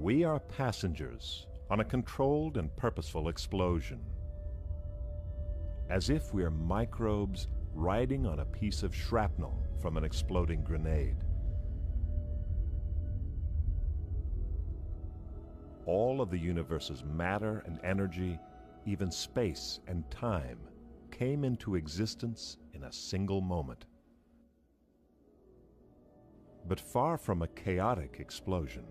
We are passengers on a controlled and purposeful explosion. As if we are microbes riding on a piece of shrapnel from an exploding grenade. All of the universe's matter and energy, even space and time, came into existence in a single moment. But far from a chaotic explosion,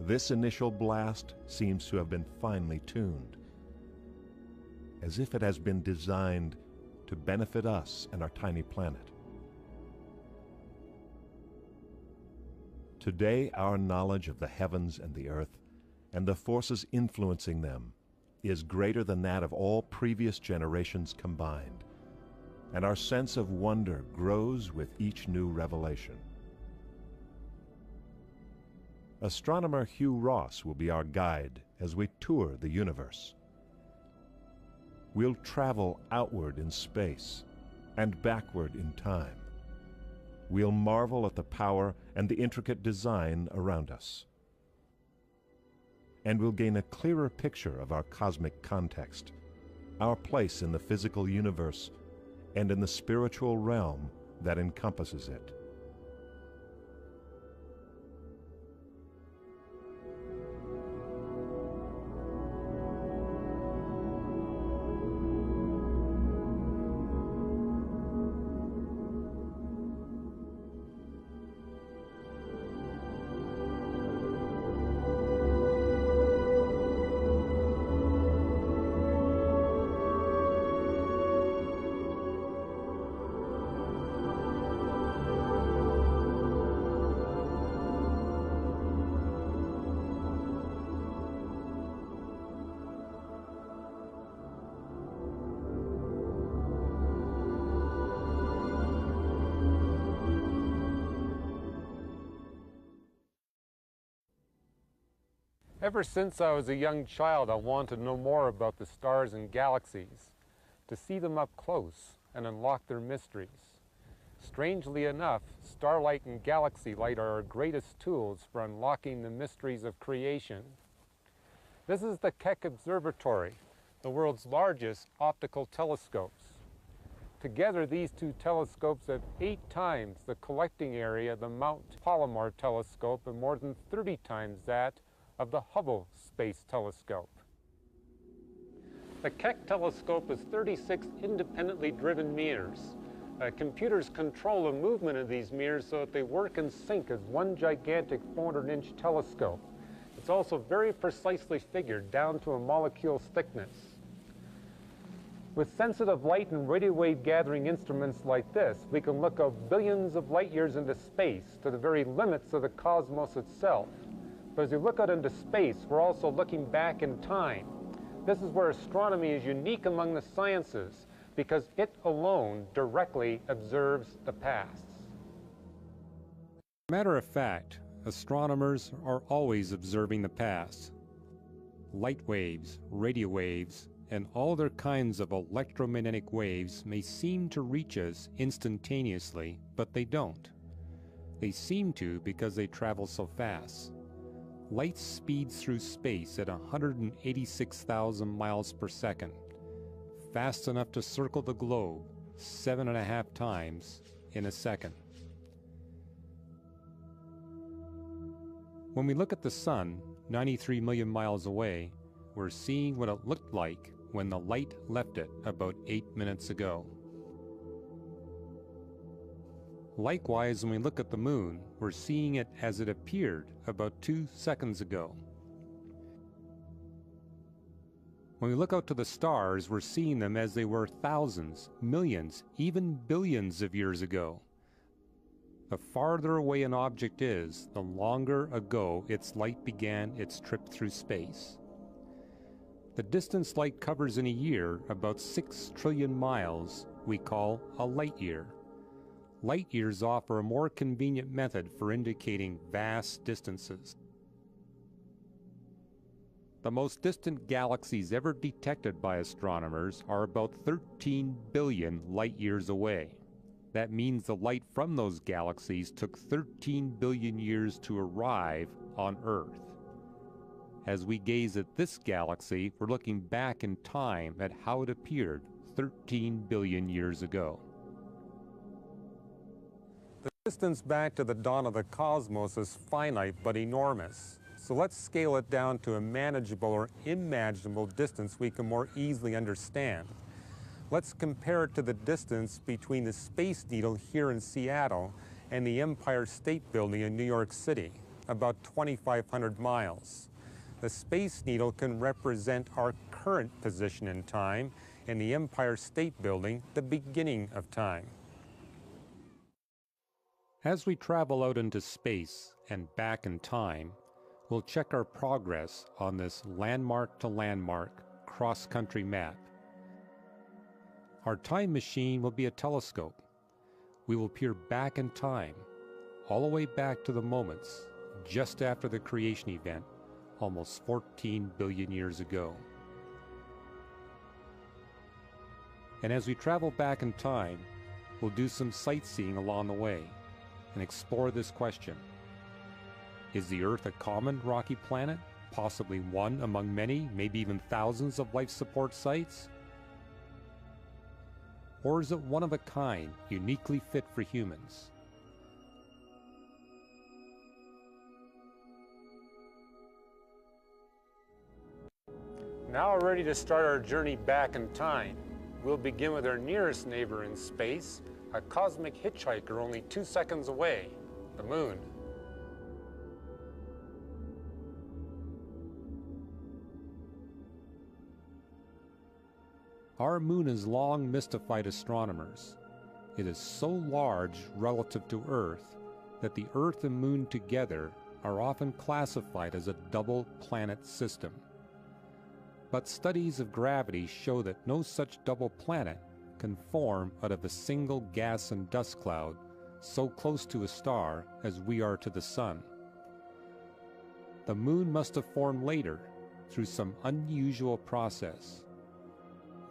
this initial blast seems to have been finely tuned, as if it has been designed to benefit us and our tiny planet. Today, our knowledge of the heavens and the earth and the forces influencing them is greater than that of all previous generations combined, and our sense of wonder grows with each new revelation. Astronomer Hugh Ross will be our guide as we tour the universe. We'll travel outward in space and backward in time. We'll marvel at the power and the intricate design around us. And we'll gain a clearer picture of our cosmic context, our place in the physical universe, and in the spiritual realm that encompasses it. Ever since I was a young child, I wanted to know more about the stars and galaxies, to see them up close and unlock their mysteries. Strangely enough, starlight and galaxy light are our greatest tools for unlocking the mysteries of creation. This is the Keck Observatory, the world's largest optical telescopes. Together, these two telescopes have 8 times the collecting area of the Mount Palomar telescope and more than 30 times that of the Hubble Space Telescope. The Keck telescope is 36 independently driven mirrors. Computers control the movement of these mirrors so that they work in sync as one gigantic 400-inch telescope. It's also very precisely figured down to a molecule's thickness. With sensitive light and radio wave gathering instruments like this, we can look out billions of light years into space to the very limits of the cosmos itself. But as we look out into space, we're also looking back in time. This is where astronomy is unique among the sciences, because it alone directly observes the past. Matter of fact, astronomers are always observing the past. Light waves, radio waves, and all other kinds of electromagnetic waves may seem to reach us instantaneously, but they don't. They seem to because they travel so fast. Light speeds through space at 186,000 miles per second, fast enough to circle the globe 7.5 times in a second. When we look at the sun, 93 million miles away, we're seeing what it looked like when the light left it about 8 minutes ago. Likewise, when we look at the moon, we're seeing it as it appeared about 2 seconds ago. When we look out to the stars, we're seeing them as they were thousands, millions, even billions of years ago. The farther away an object is, the longer ago its light began its trip through space. The distance light covers in a year, about 6 trillion miles, we call a light year. Light years offer a more convenient method for indicating vast distances. The most distant galaxies ever detected by astronomers are about 13 billion light years away. That means the light from those galaxies took 13 billion years to arrive on Earth. As we gaze at this galaxy, we're looking back in time at how it appeared 13 billion years ago. The distance back to the dawn of the cosmos is finite but enormous. So let's scale it down to a manageable or imaginable distance we can more easily understand. Let's compare it to the distance between the Space Needle here in Seattle and the Empire State Building in New York City, about 2,500 miles. The Space Needle can represent our current position in time, and the Empire State Building the beginning of time. As we travel out into space and back in time, we'll check our progress on this landmark-to-landmark cross-country map. Our time machine will be a telescope. We will peer back in time, all the way back to the moments just after the creation event, almost 14 billion years ago. And as we travel back in time, we'll do some sightseeing along the way and explore this question. Is the Earth a common rocky planet, possibly one among many, maybe even thousands of life support sites? Or is it one of a kind, uniquely fit for humans? Now we're ready to start our journey back in time. We'll begin with our nearest neighbor in space, a cosmic hitchhiker only 2 seconds away, the Moon. Our Moon has long mystified astronomers. It is so large relative to Earth that the Earth and Moon together are often classified as a double planet system. But studies of gravity show that no such double planet can form out of a single gas and dust cloud so close to a star as we are to the Sun. The Moon must have formed later through some unusual process.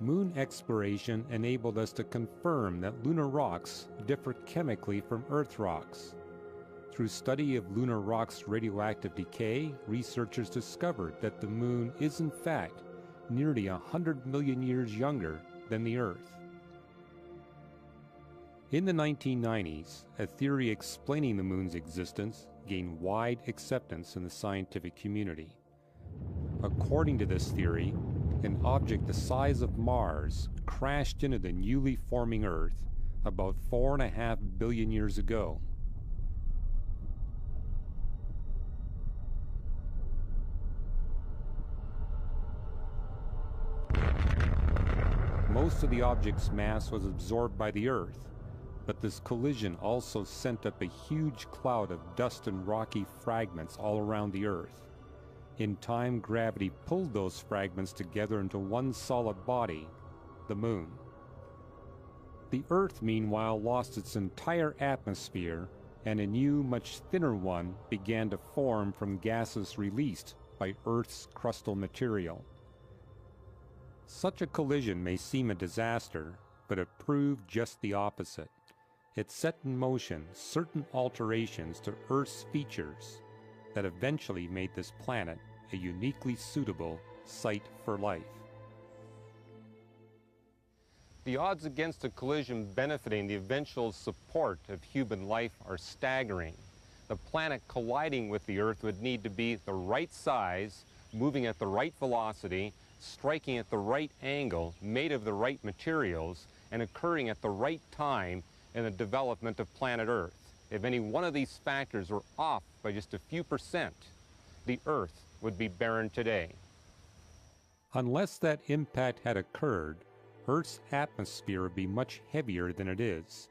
Moon exploration enabled us to confirm that lunar rocks differ chemically from Earth rocks. Through study of lunar rocks' radioactive decay, researchers discovered that the Moon is in fact nearly 100 million years younger than the Earth. In the 1990s, a theory explaining the Moon's existence gained wide acceptance in the scientific community. According to this theory, an object the size of Mars crashed into the newly forming Earth about 4.5 billion years ago. Most of the object's mass was absorbed by the Earth, but this collision also sent up a huge cloud of dust and rocky fragments all around the Earth. In time, gravity pulled those fragments together into one solid body, the Moon. The Earth, meanwhile, lost its entire atmosphere, and a new, much thinner one began to form from gases released by Earth's crustal material. Such a collision may seem a disaster, but it proved just the opposite. It set in motion certain alterations to Earth's features that eventually made this planet a uniquely suitable site for life. The odds against a collision benefiting the eventual support of human life are staggering. The planet colliding with the Earth would need to be the right size, moving at the right velocity, striking at the right angle, made of the right materials, and occurring at the right time in the development of planet Earth. If any one of these factors were off by just a few percent, the Earth would be barren today. Unless that impact had occurred, Earth's atmosphere would be much heavier than it is,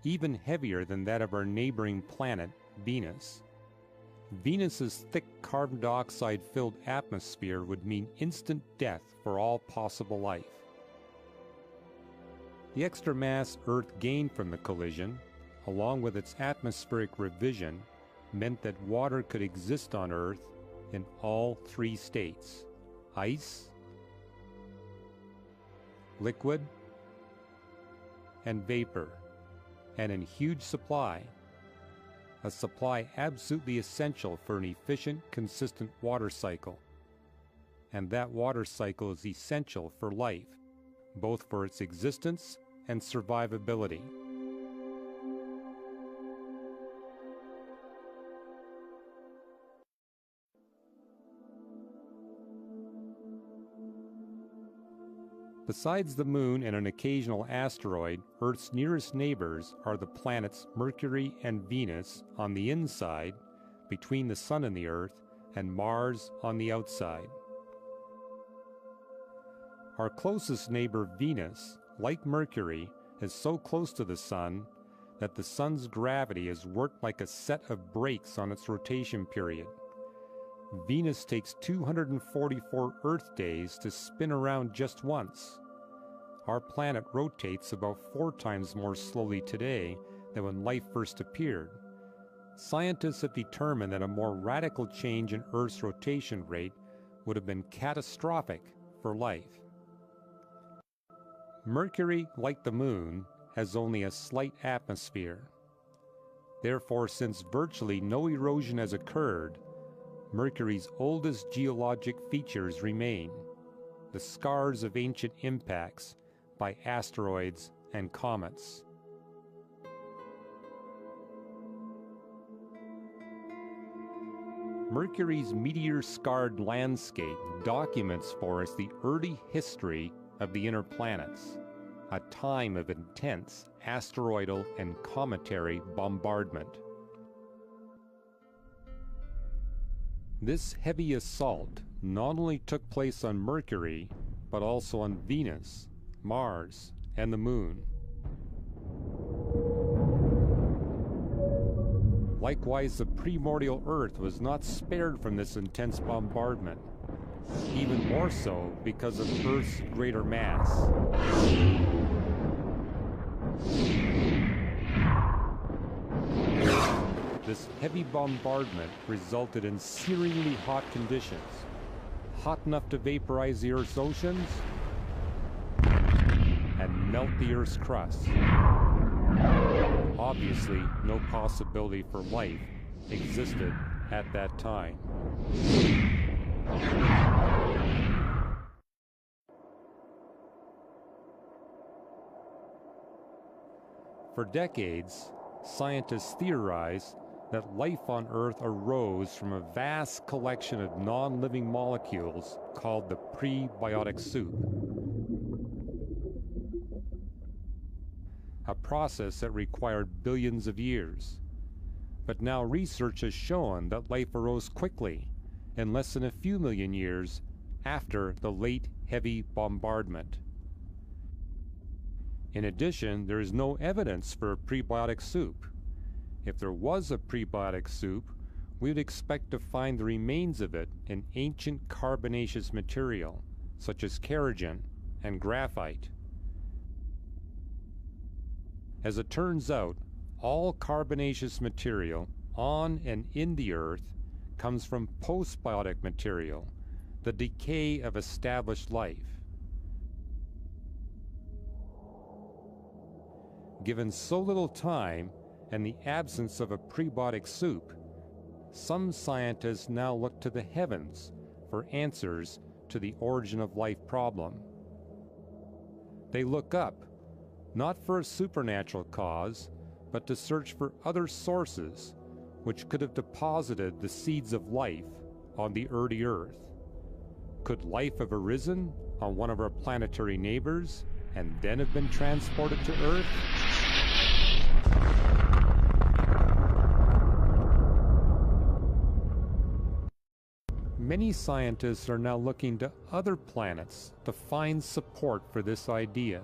even heavier than that of our neighboring planet, Venus. Venus's thick carbon dioxide-filled atmosphere would mean instant death for all possible life. The extra mass Earth gained from the collision, along with its atmospheric revision, meant that water could exist on Earth in all three states: ice, liquid, and vapor, and in huge supply, a supply absolutely essential for an efficient, consistent water cycle, and that water cycle is essential for life, both for its existence and survivability. Besides the Moon and an occasional asteroid, Earth's nearest neighbors are the planets Mercury and Venus on the inside, between the Sun and the Earth, and Mars on the outside. Our closest neighbor, Venus, like Mercury, is so close to the Sun that the Sun's gravity has worked like a set of brakes on its rotation period. Venus takes 244 Earth days to spin around just once. Our planet rotates about 4 times more slowly today than when life first appeared. Scientists have determined that a more radical change in Earth's rotation rate would have been catastrophic for life. Mercury, like the Moon, has only a slight atmosphere. Therefore, since virtually no erosion has occurred, Mercury's oldest geologic features remain, the scars of ancient impacts by asteroids and comets. Mercury's meteor-scarred landscape documents for us the early history of the inner planets, a time of intense asteroidal and cometary bombardment. This heavy assault not only took place on Mercury, but also on Venus, Mars, and the Moon. Likewise, the primordial Earth was not spared from this intense bombardment, even more so because of Earth's greater mass. This heavy bombardment resulted in searingly hot conditions, hot enough to vaporize the Earth's oceans and melt the Earth's crust. Obviously, no possibility for life existed at that time. For decades, scientists theorized that life on Earth arose from a vast collection of non-living molecules called the prebiotic soup, a process that required billions of years. But now research has shown that life arose quickly, in less than a few million years after the late heavy bombardment. In addition, there is no evidence for a prebiotic soup. If there was a prebiotic soup, we would expect to find the remains of it in ancient carbonaceous material, such as kerogen and graphite. As it turns out, all carbonaceous material on and in the Earth comes from postbiotic material, the decay of established life. Given so little time and the absence of a prebiotic soup, some scientists now look to the heavens for answers to the origin of life problem. They look up, not for a supernatural cause, but to search for other sources which could have deposited the seeds of life on the early Earth. Could life have arisen on one of our planetary neighbors and then have been transported to Earth? Many scientists are now looking to other planets to find support for this idea.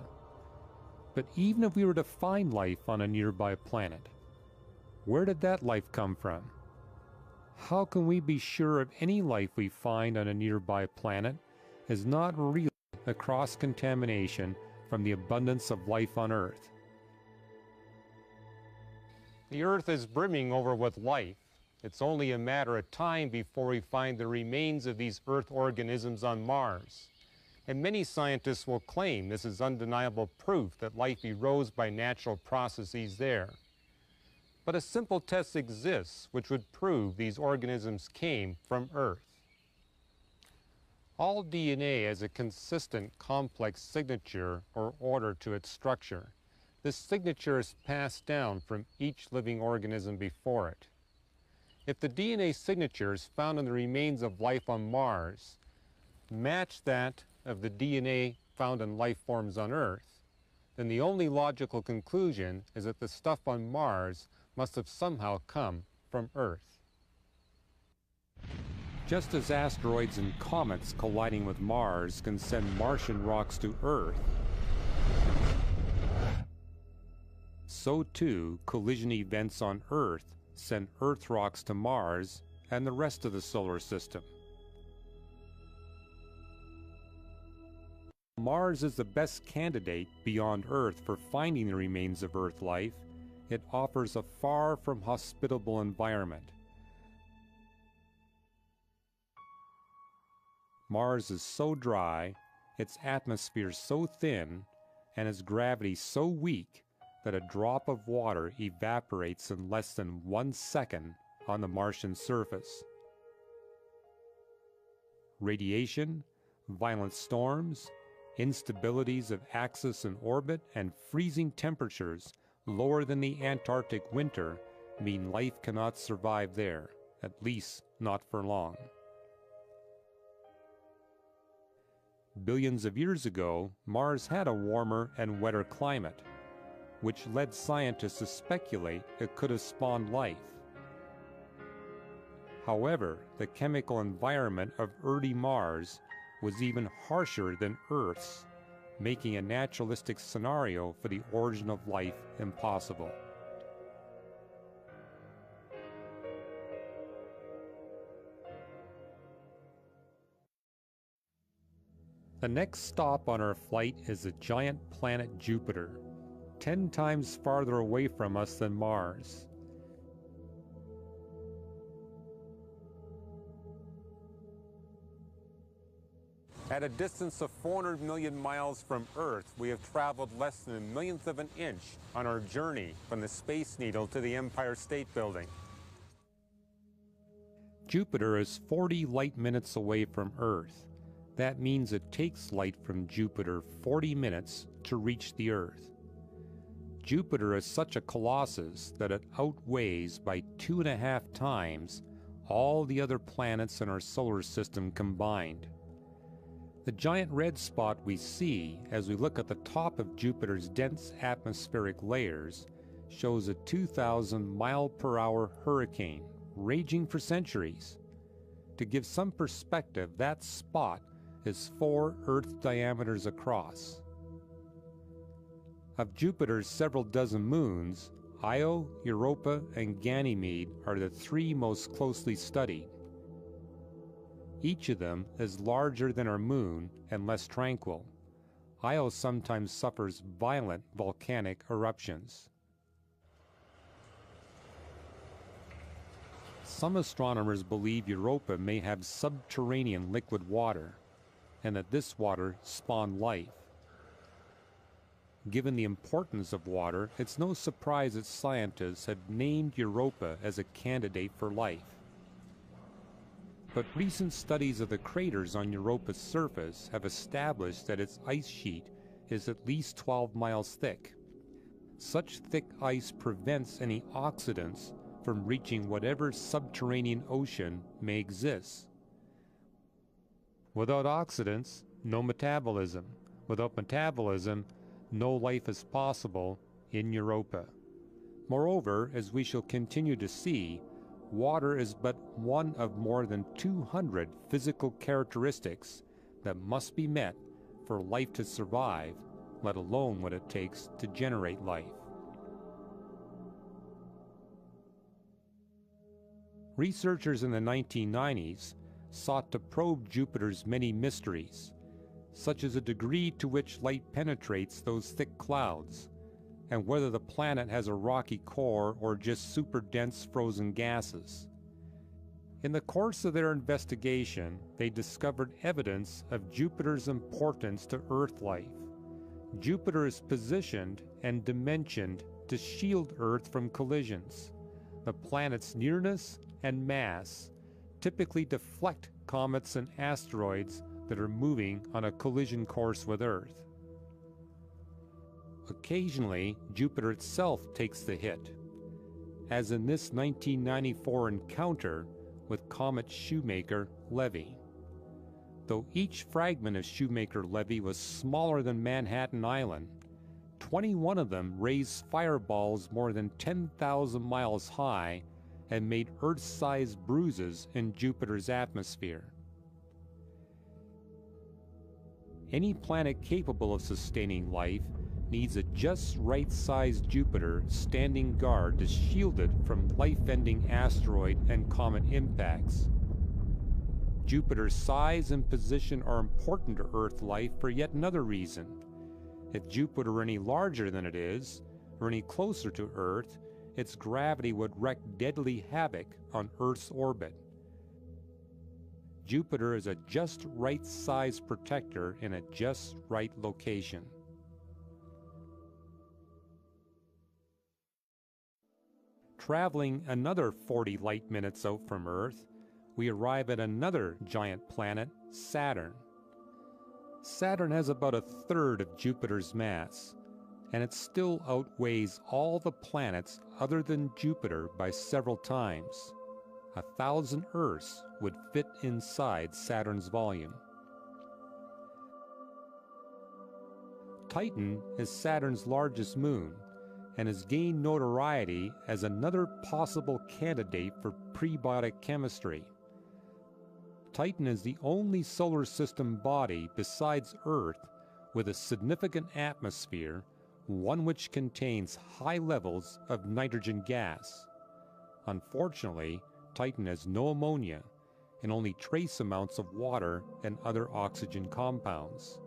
But even if we were to find life on a nearby planet, where did that life come from? How can we be sure of any life we find on a nearby planet is not really a cross-contamination from the abundance of life on Earth? The Earth is brimming over with life. It's only a matter of time before we find the remains of these Earth organisms on Mars. And many scientists will claim this is undeniable proof that life arose by natural processes there. But a simple test exists which would prove these organisms came from Earth. All DNA has a consistent complex signature or order to its structure. This signature is passed down from each living organism before it. If the DNA signatures found in the remains of life on Mars match that of the DNA found in life forms on Earth, then the only logical conclusion is that the stuff on Mars must have somehow come from Earth. Just as asteroids and comets colliding with Mars can send Martian rocks to Earth, so too collision events on Earth send Earth rocks to Mars and the rest of the solar system. Mars is the best candidate beyond Earth for finding the remains of Earth life. It offers a far from hospitable environment. Mars is so dry, its atmosphere so thin, and its gravity so weak that a drop of water evaporates in less than 1 second on the Martian surface. Radiation, violent storms, instabilities of axis and orbit, and freezing temperatures lower than the Antarctic winter mean life cannot survive there, at least not for long. Billions of years ago, Mars had a warmer and wetter climate, which led scientists to speculate it could have spawned life. However, the chemical environment of early Mars was even harsher than Earth's, making a naturalistic scenario for the origin of life impossible. The next stop on our flight is the giant planet Jupiter, 10 times farther away from us than Mars. At a distance of 400 million miles from Earth, we have traveled less than a millionth of an inch on our journey from the Space Needle to the Empire State Building. Jupiter is 40 light minutes away from Earth. That means it takes light from Jupiter 40 minutes to reach the Earth. Jupiter is such a colossus that it outweighs by 2.5 times all the other planets in our solar system combined. The giant red spot we see as we look at the top of Jupiter's dense atmospheric layers shows a 2,000 mile-per-hour hurricane raging for centuries. To give some perspective, that spot is 4 Earth diameters across. Of Jupiter's several dozen moons, Io, Europa, and Ganymede are the 3 most closely studied. Each of them is larger than our moon and less tranquil. Io sometimes suffers violent volcanic eruptions. Some astronomers believe Europa may have subterranean liquid water, and that this water spawned life. Given the importance of water, it's no surprise that scientists have named Europa as a candidate for life. But recent studies of the craters on Europa's surface have established that its ice sheet is at least 12 miles thick. Such thick ice prevents any oxidants from reaching whatever subterranean ocean may exist. Without oxidants, no metabolism. Without metabolism, no life is possible in Europa. Moreover, as we shall continue to see, water is but one of more than 200 physical characteristics that must be met for life to survive, let alone what it takes to generate life. Researchers in the 1990s sought to probe Jupiter's many mysteries, such as the degree to which light penetrates those thick clouds, and whether the planet has a rocky core or just super dense frozen gases. In the course of their investigation, they discovered evidence of Jupiter's importance to Earth life. Jupiter is positioned and dimensioned to shield Earth from collisions. The planet's nearness and mass typically deflect comets and asteroids that are moving on a collision course with Earth. Occasionally, Jupiter itself takes the hit, as in this 1994 encounter with comet Shoemaker-Levy. Though each fragment of Shoemaker-Levy was smaller than Manhattan Island, 21 of them raised fireballs more than 10,000 miles high and made Earth-sized bruises in Jupiter's atmosphere. Any planet capable of sustaining life needs a just right-sized Jupiter standing guard to shield it from life-ending asteroid and comet impacts. Jupiter's size and position are important to Earth life for yet another reason. If Jupiter were any larger than it is, or any closer to Earth, its gravity would wreak deadly havoc on Earth's orbit. Jupiter is a just right size protector in a just right location. Traveling another 40 light minutes out from Earth, we arrive at another giant planet, Saturn. Saturn has about a third of Jupiter's mass, and it still outweighs all the planets other than Jupiter by several times. 1,000 Earths would fit inside Saturn's volume. Titan is Saturn's largest moon, and has gained notoriety as another possible candidate for prebiotic chemistry. Titan is the only solar system body besides Earth with a significant atmosphere, one which contains high levels of nitrogen gas. Unfortunately, Titan has no ammonia and only trace amounts of water and other oxygen compounds.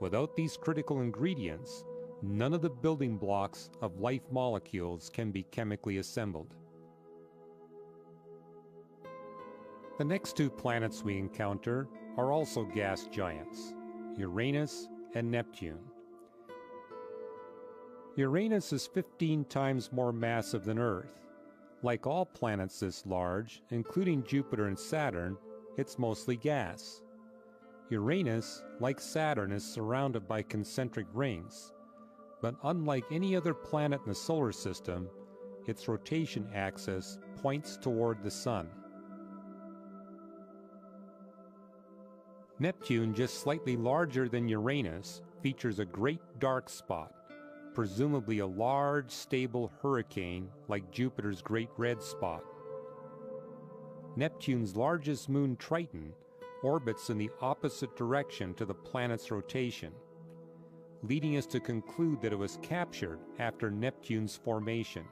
Without these critical ingredients, none of the building blocks of life molecules can be chemically assembled. The next two planets we encounter are also gas giants, Uranus and Neptune. Uranus is 15 times more massive than Earth. Like all planets this large, including Jupiter and Saturn, it's mostly gas. Uranus, like Saturn, is surrounded by concentric rings, but unlike any other planet in the solar system, its rotation axis points toward the Sun. Neptune, just slightly larger than Uranus, features a great dark spot, presumably a large, stable hurricane like Jupiter's Great Red Spot. Neptune's largest moon, Triton, orbits in the opposite direction to the planet's rotation, leading us to conclude that it was captured after Neptune's formation.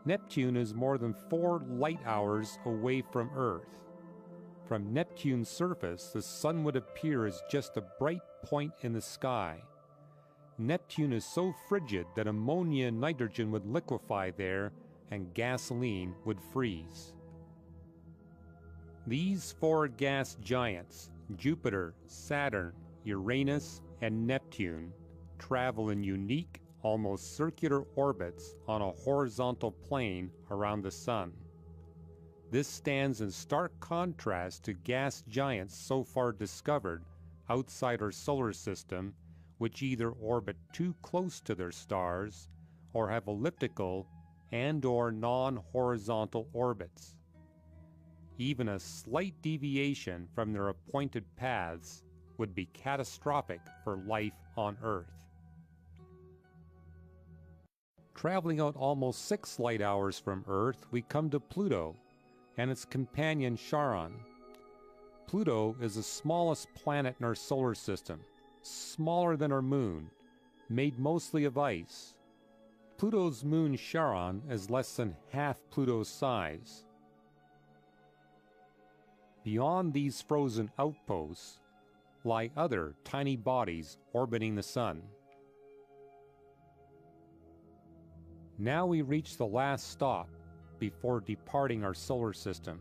Neptune is more than 4 light hours away from Earth. From Neptune's surface, the Sun would appear as just a bright point in the sky. Neptune is so frigid that ammonia and nitrogen would liquefy there and gasoline would freeze. These 4 gas giants, Jupiter, Saturn, Uranus, and Neptune, travel in unique, almost circular orbits on a horizontal plane around the Sun. This stands in stark contrast to gas giants so far discovered outside our solar system, which either orbit too close to their stars or have elliptical and/or non-horizontal orbits. Even a slight deviation from their appointed paths would be catastrophic for life on Earth. Traveling out almost 6 light hours from Earth, we come to Pluto and its companion Charon. Pluto is the smallest planet in our solar system, smaller than our moon, made mostly of ice. Pluto's moon Charon is less than half Pluto's size. Beyond these frozen outposts lie other tiny bodies orbiting the Sun. Now we reach the last stop before departing our solar system,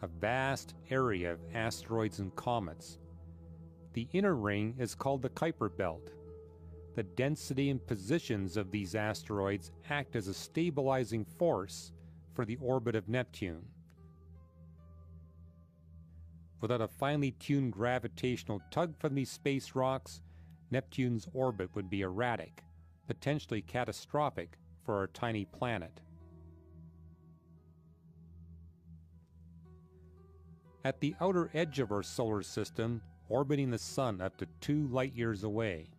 a vast area of asteroids and comets. The inner ring is called the Kuiper Belt. The density and positions of these asteroids act as a stabilizing force for the orbit of Neptune. Without a finely tuned gravitational tug from these space rocks, Neptune's orbit would be erratic, potentially catastrophic for our tiny planet. At the outer edge of our solar system, orbiting the Sun up to 2 light-years away,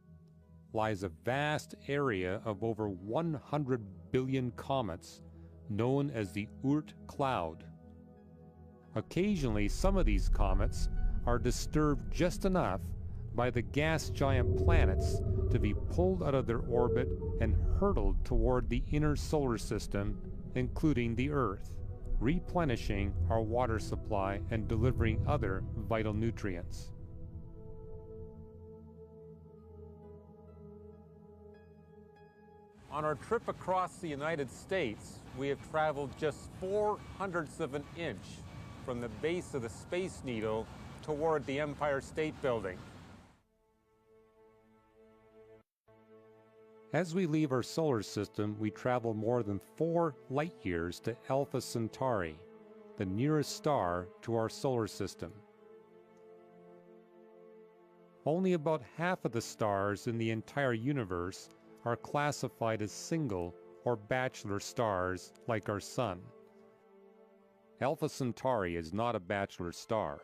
lies a vast area of over 100 billion comets known as the Oort cloud. Occasionally, some of these comets are disturbed just enough by the gas giant planets to be pulled out of their orbit and hurtled toward the inner solar system, including the Earth, replenishing our water supply and delivering other vital nutrients. On our trip across the United States, we have traveled just 0.04 of an inch from the base of the Space Needle toward the Empire State Building. As we leave our solar system, we travel more than 4 light-years to Alpha Centauri, the nearest star to our solar system. Only about half of the stars in the entire universe are classified as single or bachelor stars like our Sun. Alpha Centauri is not a bachelor star.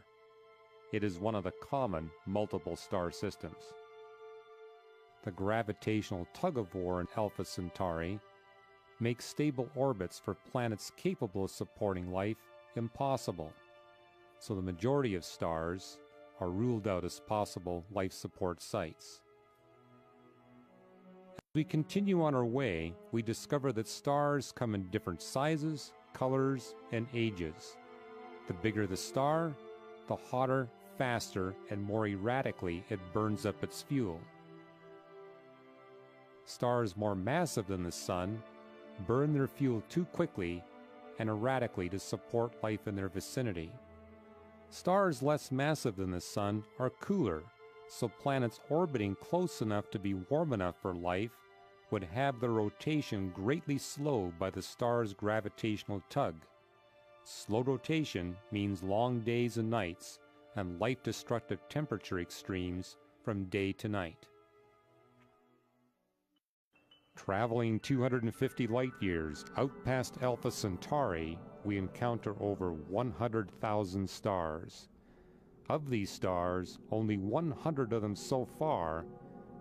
It is one of the common multiple star systems. The gravitational tug-of-war in Alpha Centauri makes stable orbits for planets capable of supporting life impossible, so the majority of stars are ruled out as possible life support sites. As we continue on our way, we discover that stars come in different sizes, colors, and ages. The bigger the star, the hotter, faster, and more erratically it burns up its fuel. Stars more massive than the Sun burn their fuel too quickly and erratically to support life in their vicinity. Stars less massive than the Sun are cooler, so planets orbiting close enough to be warm enough for life would have their rotation greatly slowed by the star's gravitational tug. Slow rotation means long days and nights and life-destructive temperature extremes from day to night. Traveling 250 light-years out past Alpha Centauri, we encounter over 100,000 stars. Of these stars, only 100 of them so far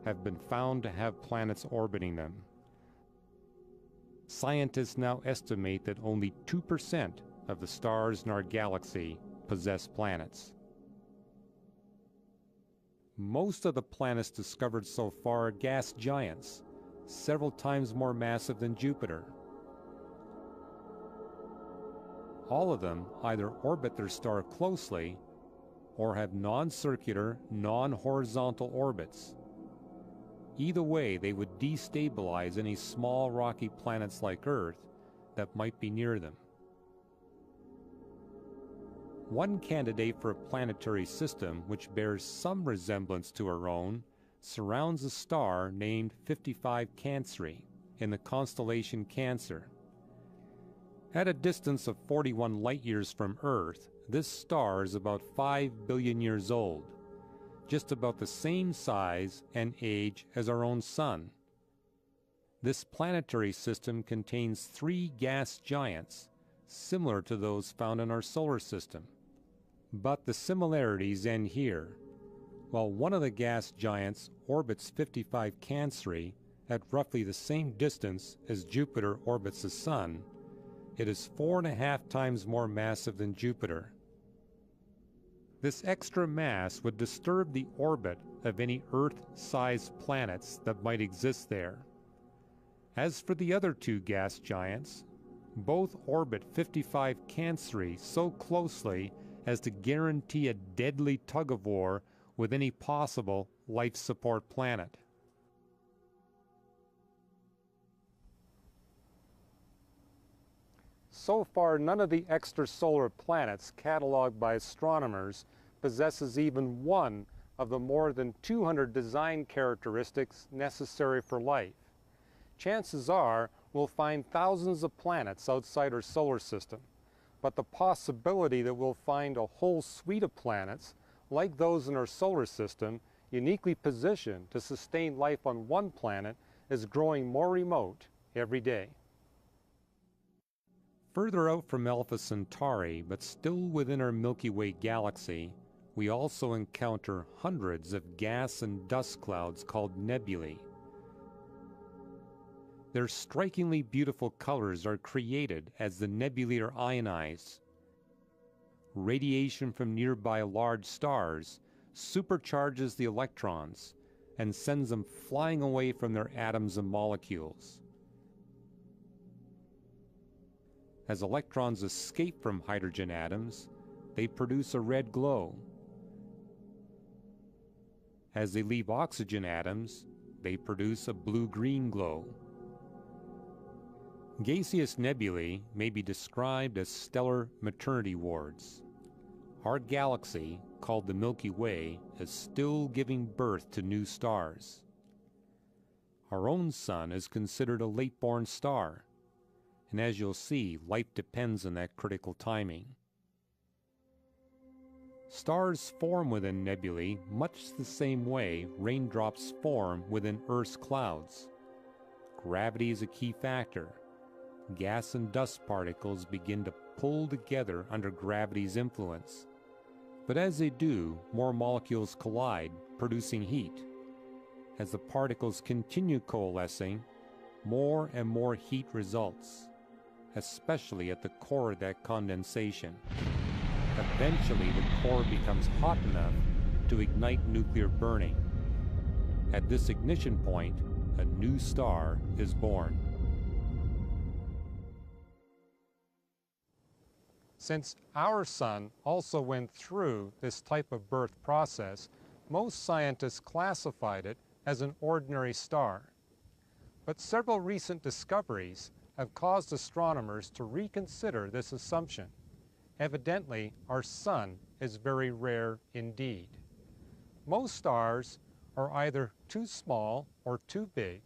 have been found to have planets orbiting them. Scientists now estimate that only 2% of the stars in our galaxy possess planets. Most of the planets discovered so far are gas giants, several times more massive than Jupiter. All of them either orbit their star closely or have non-circular, non-horizontal orbits. Either way, they would destabilize any small rocky planets like Earth that might be near them. One candidate for a planetary system which bears some resemblance to our own surrounds a star named 55 Cancri in the constellation Cancer. At a distance of 41 light-years from Earth, this star is about 5 billion years old, just about the same size and age as our own Sun. This planetary system contains 3 gas giants, similar to those found in our solar system. But the similarities end here. While one of the gas giants orbits 55 Cancri at roughly the same distance as Jupiter orbits the Sun, it is 4.5 times more massive than Jupiter. This extra mass would disturb the orbit of any Earth-sized planets that might exist there. As for the other 2 gas giants, both orbit 55 Cancri so closely as to guarantee a deadly tug-of-war with any possible life support planet. So far, none of the extrasolar planets cataloged by astronomers possesses even one of the more than 200 design characteristics necessary for life. Chances are we'll find thousands of planets outside our solar system, but the possibility that we'll find a whole suite of planets, like those in our solar system, uniquely positioned to sustain life on one planet, is growing more remote every day. Further out from Alpha Centauri, but still within our Milky Way galaxy, we also encounter hundreds of gas and dust clouds called nebulae. Their strikingly beautiful colors are created as the nebulae are ionized. Radiation from nearby large stars supercharges the electrons and sends them flying away from their atoms and molecules. As electrons escape from hydrogen atoms, they produce a red glow. As they leave oxygen atoms, they produce a blue-green glow. Gaseous nebulae may be described as stellar maternity wards. Our galaxy, called the Milky Way, is still giving birth to new stars. Our own sun is considered a late-born star, and as you'll see, life depends on that critical timing. Stars form within nebulae much the same way raindrops form within Earth's clouds. Gravity is a key factor. Gas and dust particles begin to pull together under gravity's influence. But as they do, more molecules collide, producing heat. As the particles continue coalescing, more and more heat results, especially at the core of that condensation. Eventually, the core becomes hot enough to ignite nuclear burning. At this ignition point, a new star is born. Since our sun also went through this type of birth process, most scientists classified it as an ordinary star. But several recent discoveries have caused astronomers to reconsider this assumption. Evidently, our sun is very rare indeed. Most stars are either too small or too big,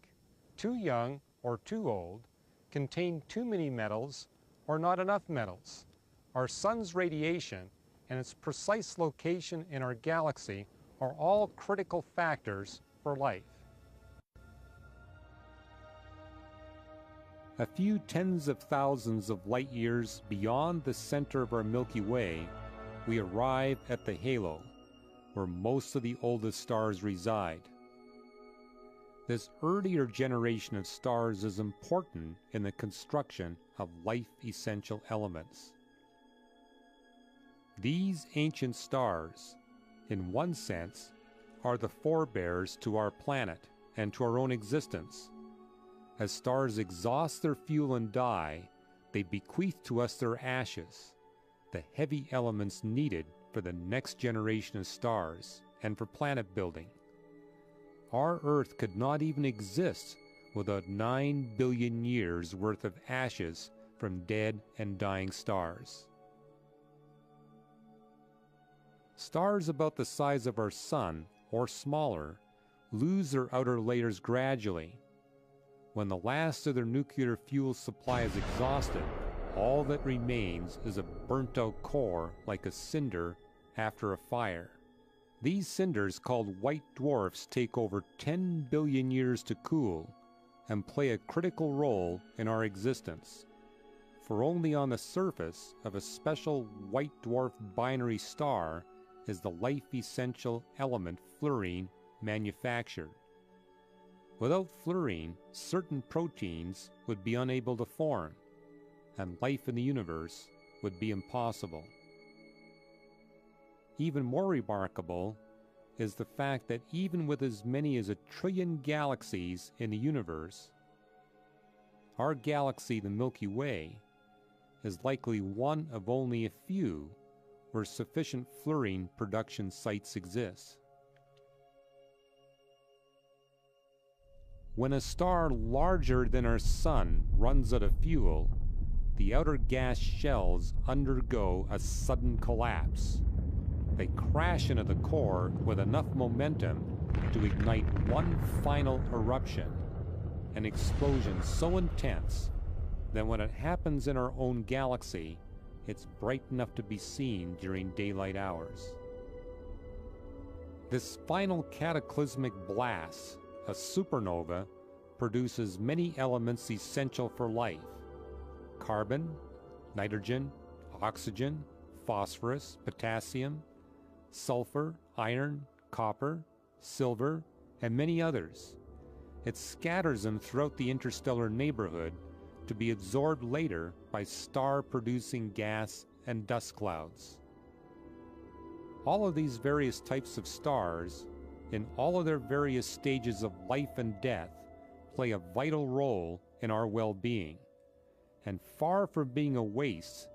too young or too old, contain too many metals or not enough metals. Our sun's radiation and its precise location in our galaxy are all critical factors for life. A few tens of thousands of light years beyond the center of our Milky Way, we arrive at the halo, where most of the oldest stars reside. This earlier generation of stars is important in the construction of life-essential elements. These ancient stars, in one sense, are the forebears to our planet and to our own existence. As stars exhaust their fuel and die, they bequeath to us their ashes, the heavy elements needed for the next generation of stars and for planet building. Our Earth could not even exist without 9 billion years worth of ashes from dead and dying stars. Stars about the size of our sun, or smaller, lose their outer layers gradually. When the last of their nuclear fuel supply is exhausted, all that remains is a burnt-out core like a cinder after a fire. These cinders, called white dwarfs, take over 10 billion years to cool and play a critical role in our existence. For only on the surface of a special white dwarf binary star is the life-essential element fluorine manufactured. Without fluorine, certain proteins would be unable to form, and life in the universe would be impossible. Even more remarkable is the fact that even with as many as 1 trillion galaxies in the universe, our galaxy, the Milky Way, is likely one of only a few where sufficient fluorine production sites exist. When a star larger than our sun runs out of fuel, the outer gas shells undergo a sudden collapse. They crash into the core with enough momentum to ignite one final eruption, an explosion so intense that when it happens in our own galaxy, it's bright enough to be seen during daylight hours. This final cataclysmic blast, a supernova, produces many elements essential for life: carbon, nitrogen, oxygen, phosphorus, potassium, sulfur, iron, copper, silver, and many others. It scatters them throughout the interstellar neighborhood to be absorbed later by star-producing gas and dust clouds. All of these various types of stars, in all of their various stages of life and death, play a vital role in our well-being. And far from being a waste,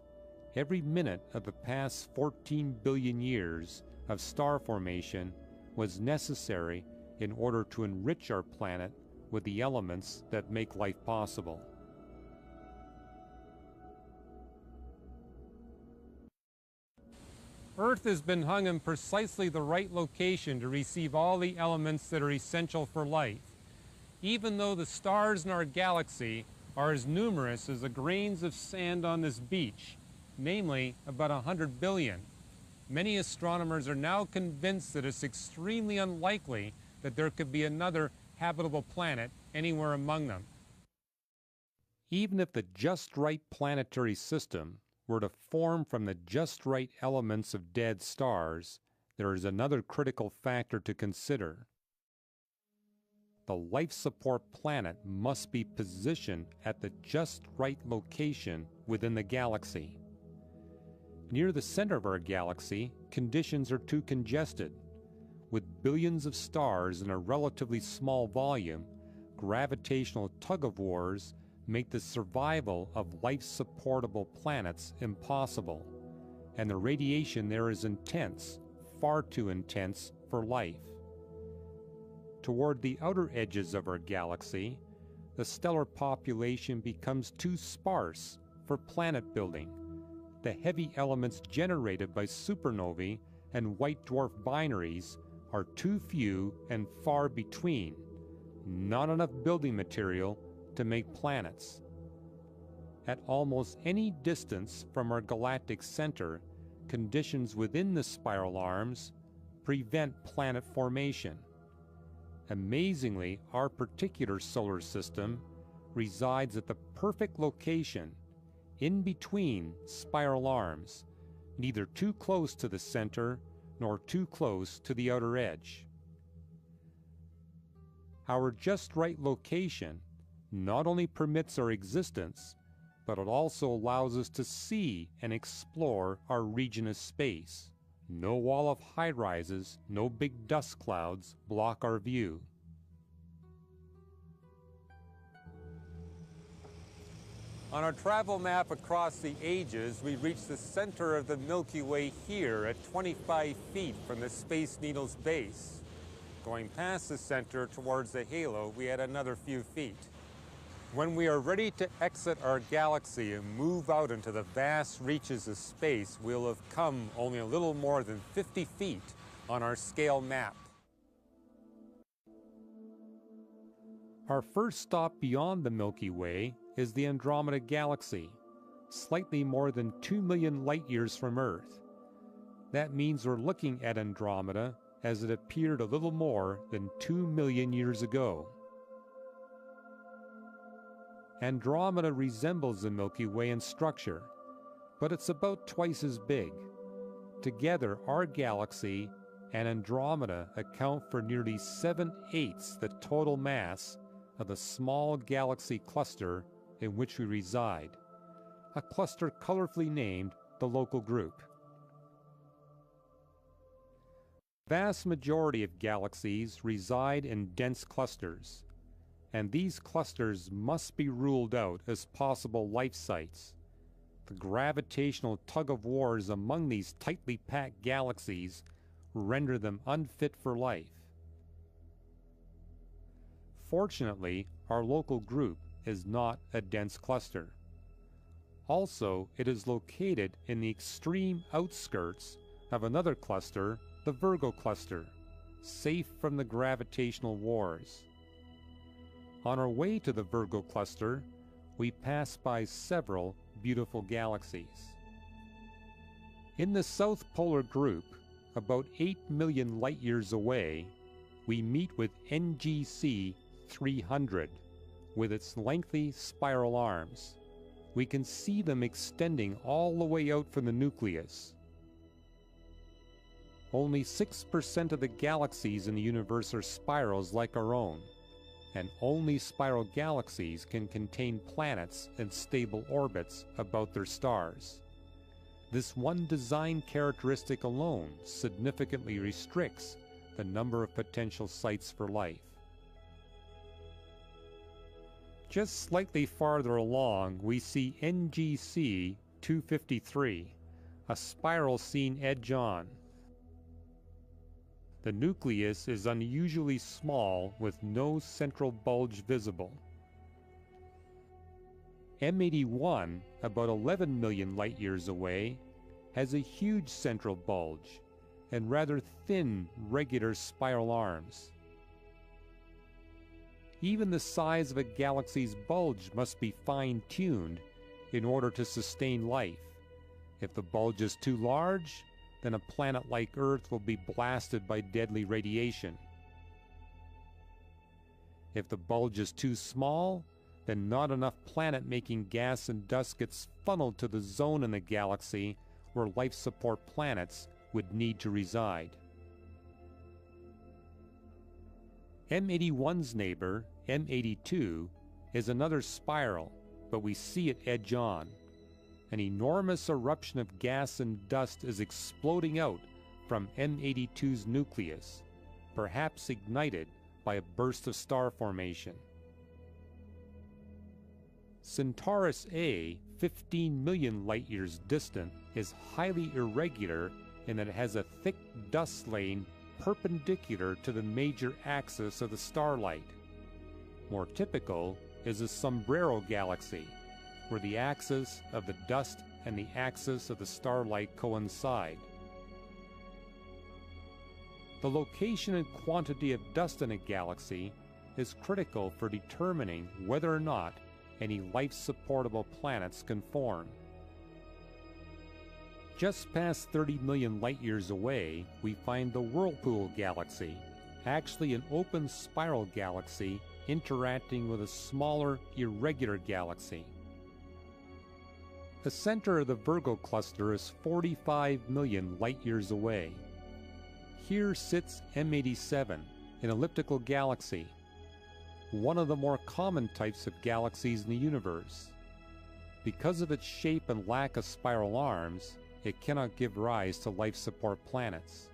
every minute of the past 14 billion years of star formation was necessary in order to enrich our planet with the elements that make life possible. Earth has been hung in precisely the right location to receive all the elements that are essential for life, even though the stars in our galaxy are as numerous as the grains of sand on this beach, namely about 100 billion. Many astronomers are now convinced that it's extremely unlikely that there could be another habitable planet anywhere among them. Even if the just right planetary system were to form from the just right elements of dead stars, there is another critical factor to consider. The life support planet must be positioned at the just right location within the galaxy. Near the center of our galaxy, conditions are too congested. With billions of stars in a relatively small volume, gravitational tug-of-wars make the survival of life-supportable planets impossible, and the radiation there is intense, far too intense for life. Toward the outer edges of our galaxy, the stellar population becomes too sparse for planet building. The heavy elements generated by supernovae and white dwarf binaries are too few and far between, not enough building material to make planets. At almost any distance from our galactic center, conditions within the spiral arms prevent planet formation. Amazingly, our particular solar system resides at the perfect location, in between spiral arms, neither too close to the center nor too close to the outer edge. Our just right location not only permits our existence, but it also allows us to see and explore our region of space. No wall of high-rises, no big dust clouds block our view. On our travel map across the ages, we reach the center of the Milky Way here at 25 feet from the Space Needle's base. Going past the center towards the halo, we add another few feet. When we are ready to exit our galaxy and move out into the vast reaches of space, we'll have come only a little more than 50 feet on our scale map. Our first stop beyond the Milky Way is the Andromeda Galaxy, slightly more than 2 million light-years from Earth. That means we're looking at Andromeda as it appeared a little more than 2 million years ago. Andromeda resembles the Milky Way in structure, but it's about twice as big. Together, our galaxy and Andromeda account for nearly 7/8 the total mass of the small galaxy cluster in which we reside, a cluster colorfully named the Local Group. The vast majority of galaxies reside in dense clusters, and these clusters must be ruled out as possible life sites. The gravitational tug-of-wars among these tightly packed galaxies render them unfit for life. Fortunately, our local group is not a dense cluster. Also, it is located in the extreme outskirts of another cluster, the Virgo cluster, safe from the gravitational wars. On our way to the Virgo cluster, we pass by several beautiful galaxies. In the South Polar Group, about 8 million light-years away, we meet with NGC 300 with its lengthy spiral arms. We can see them extending all the way out from the nucleus. Only 6% of the galaxies in the universe are spirals like our own, and only spiral galaxies can contain planets in stable orbits about their stars. This one design characteristic alone significantly restricts the number of potential sites for life. Just slightly farther along, we see NGC 253, a spiral seen edge-on. The nucleus is unusually small with no central bulge visible. M81, about 11 million light-years away, has a huge central bulge and rather thin, regular spiral arms. Even the size of a galaxy's bulge must be fine-tuned in order to sustain life. If the bulge is too large, then a planet like Earth will be blasted by deadly radiation. If the bulge is too small, then not enough planet-making gas and dust gets funneled to the zone in the galaxy where life support planets would need to reside. M81's neighbor, M82, is another spiral, but we see it edge-on. An enormous eruption of gas and dust is exploding out from M82's nucleus, perhaps ignited by a burst of star formation. Centaurus A, 15 million light-years distant, is highly irregular in that it has a thick dust lane perpendicular to the major axis of the starlight. More typical is a sombrero galaxy, where the axis of the dust and the axis of the starlight coincide. The location and quantity of dust in a galaxy is critical for determining whether or not any life-supportable planets can form. Just past 30 million light-years away, we find the Whirlpool Galaxy, actually an open spiral galaxy interacting with a smaller, irregular galaxy. The center of the Virgo cluster is 45 million light-years away. Here sits M87, an elliptical galaxy, one of the more common types of galaxies in the universe. Because of its shape and lack of spiral arms, it cannot give rise to life support planets.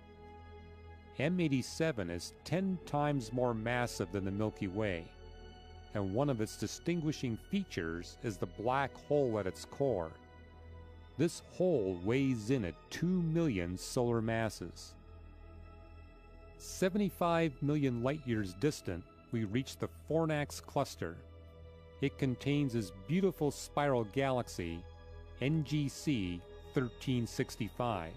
M87 is 10 times more massive than the Milky Way, and one of its distinguishing features is the black hole at its core. This hole weighs in at 2 million solar masses. 75 million light-years distant, we reach the Fornax cluster. It contains this beautiful spiral galaxy, NGC 1365.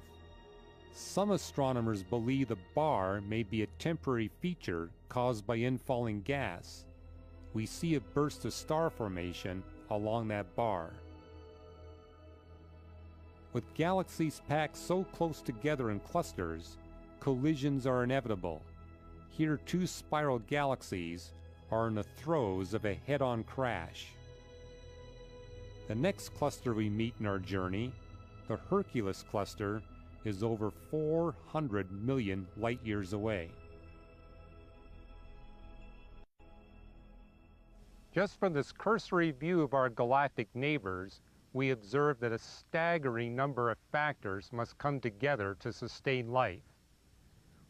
Some astronomers believe the bar may be a temporary feature caused by infalling gas. We see a burst of star formation along that bar. With galaxies packed so close together in clusters, collisions are inevitable. Here, two spiral galaxies are in the throes of a head-on crash. The next cluster we meet in our journey, the Hercules cluster, is over 400 million light-years away. Just from this cursory view of our galactic neighbors, we observe that a staggering number of factors must come together to sustain life.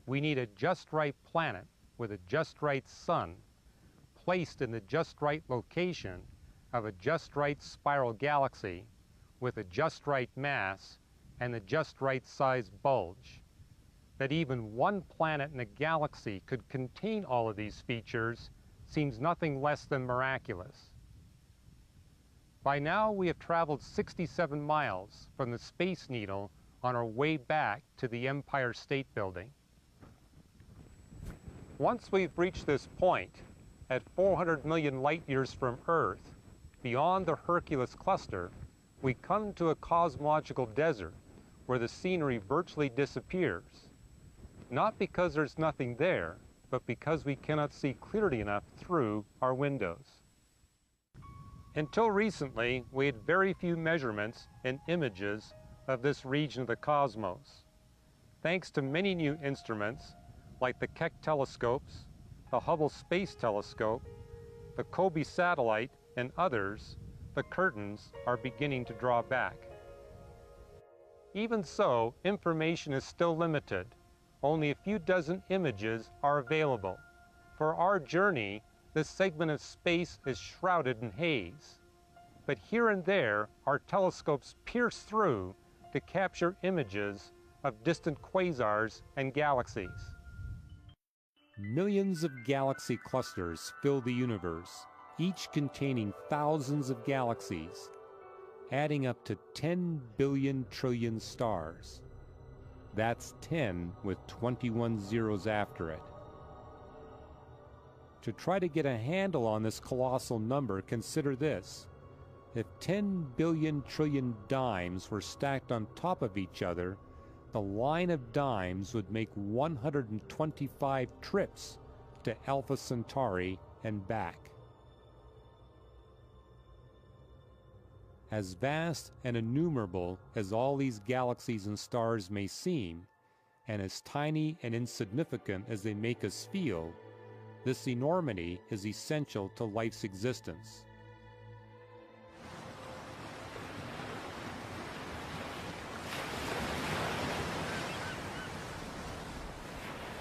We need a just right planet with a just right sun, placed in the just right location of a just right spiral galaxy with a just right mass and the just right size bulge. That even one planet in a galaxy could contain all of these features seems nothing less than miraculous. By now, we have traveled 67 miles from the Space Needle on our way back to the Empire State Building. Once we've reached this point, at 400 million light-years from Earth, beyond the Hercules cluster, we come to a cosmological desert where the scenery virtually disappears, not because there's nothing there, but because we cannot see clearly enough through our windows. Until recently, we had very few measurements and images of this region of the cosmos. Thanks to many new instruments, like the Keck telescopes, the Hubble Space Telescope, the COBE satellite, and others, the curtains are beginning to draw back. Even so, information is still limited. Only a few dozen images are available. For our journey, this segment of space is shrouded in haze. But here and there, our telescopes pierce through to capture images of distant quasars and galaxies. Millions of galaxy clusters fill the universe, each containing thousands of galaxies, adding up to 10 billion trillion stars. That's 10 with 21 zeros after it. To try to get a handle on this colossal number, consider this. If 10 billion trillion dimes were stacked on top of each other, the line of dimes would make 125 trips to Alpha Centauri and back. As vast and innumerable as all these galaxies and stars may seem, and as tiny and insignificant as they make us feel, this enormity is essential to life's existence.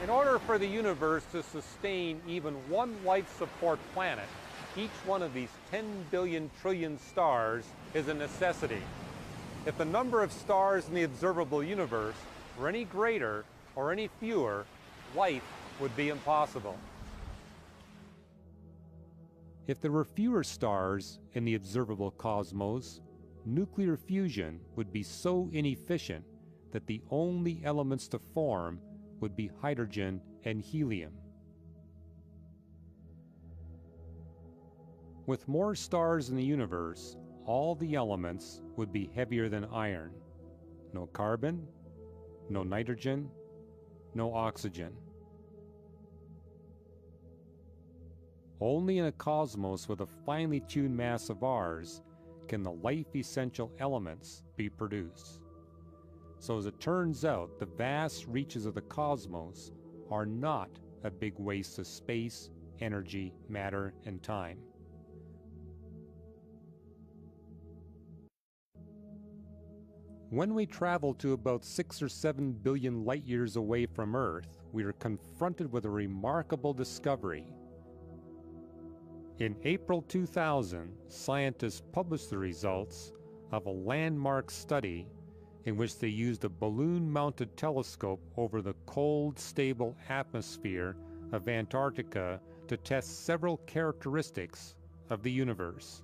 In order for the universe to sustain even one life support planet, each one of these 10 billion trillion stars is a necessity. If the number of stars in the observable universe were any greater or any fewer, life would be impossible. If there were fewer stars in the observable cosmos, nuclear fusion would be so inefficient that the only elements to form would be hydrogen and helium. With more stars in the universe, all the elements would be heavier than iron. No carbon, no nitrogen, no oxygen. Only in a cosmos with a finely tuned mass of ours can the life-essential elements be produced. So as it turns out, the vast reaches of the cosmos are not a big waste of space, energy, matter, and time. When we travel to about 6 or 7 billion light-years away from Earth, we are confronted with a remarkable discovery. In April 2000, scientists published the results of a landmark study in which they used a balloon-mounted telescope over the cold, stable atmosphere of Antarctica to test several characteristics of the universe.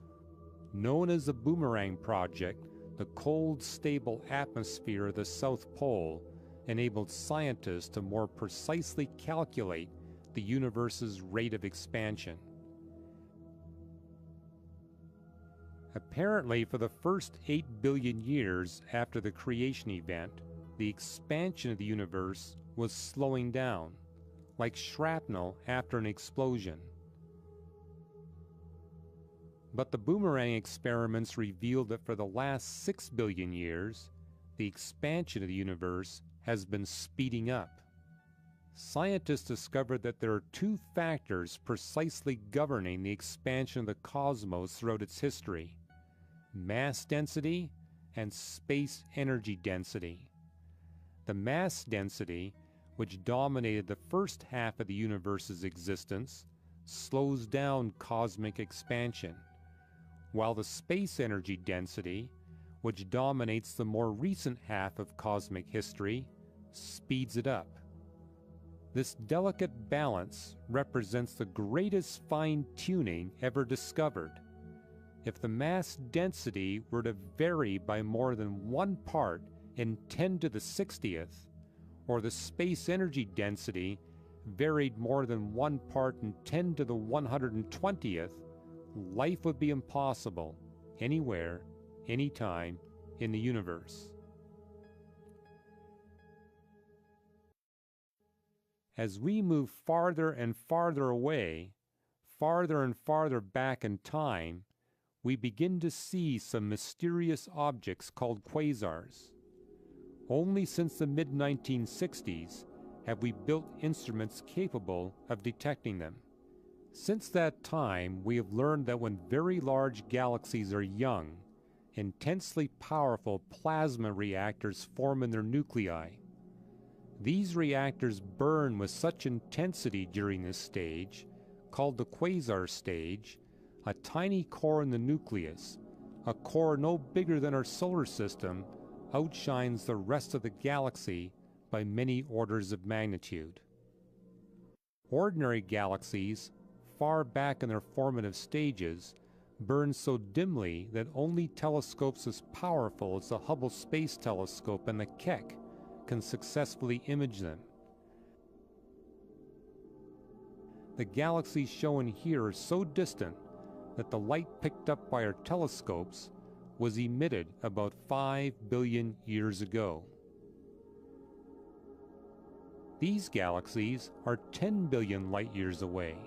Known as the Boomerang Project, the cold, stable atmosphere of the South Pole enabled scientists to more precisely calculate the universe's rate of expansion. Apparently, for the first 8 billion years after the creation event, the expansion of the universe was slowing down, like shrapnel after an explosion. But the boomerang experiments revealed that for the last 6 billion years, the expansion of the universe has been speeding up. Scientists discovered that there are two factors precisely governing the expansion of the cosmos throughout its history: mass density and space energy density. The mass density, which dominated the first half of the universe's existence, slows down cosmic expansion, while the space energy density, which dominates the more recent half of cosmic history, speeds it up. This delicate balance represents the greatest fine-tuning ever discovered. If the mass density were to vary by more than 1 part in 10 to the 60th, or the space energy density varied more than 1 part in 10 to the 120th, life would be impossible anywhere, anytime in the universe. As we move farther and farther away, farther and farther back in time, we begin to see some mysterious objects called quasars. Only since the mid-1960s have we built instruments capable of detecting them. Since that time, we have learned that when very large galaxies are young, intensely powerful plasma reactors form in their nuclei. These reactors burn with such intensity during this stage, called the quasar stage, a tiny core in the nucleus, a core no bigger than our solar system, outshines the rest of the galaxy by many orders of magnitude. Ordinary galaxies, far back in their formative stages, burn so dimly that only telescopes as powerful as the Hubble Space Telescope and the Keck can successfully image them. The galaxies shown here are so distant that the light picked up by our telescopes was emitted about 5 billion years ago. These galaxies are 10 billion light-years away.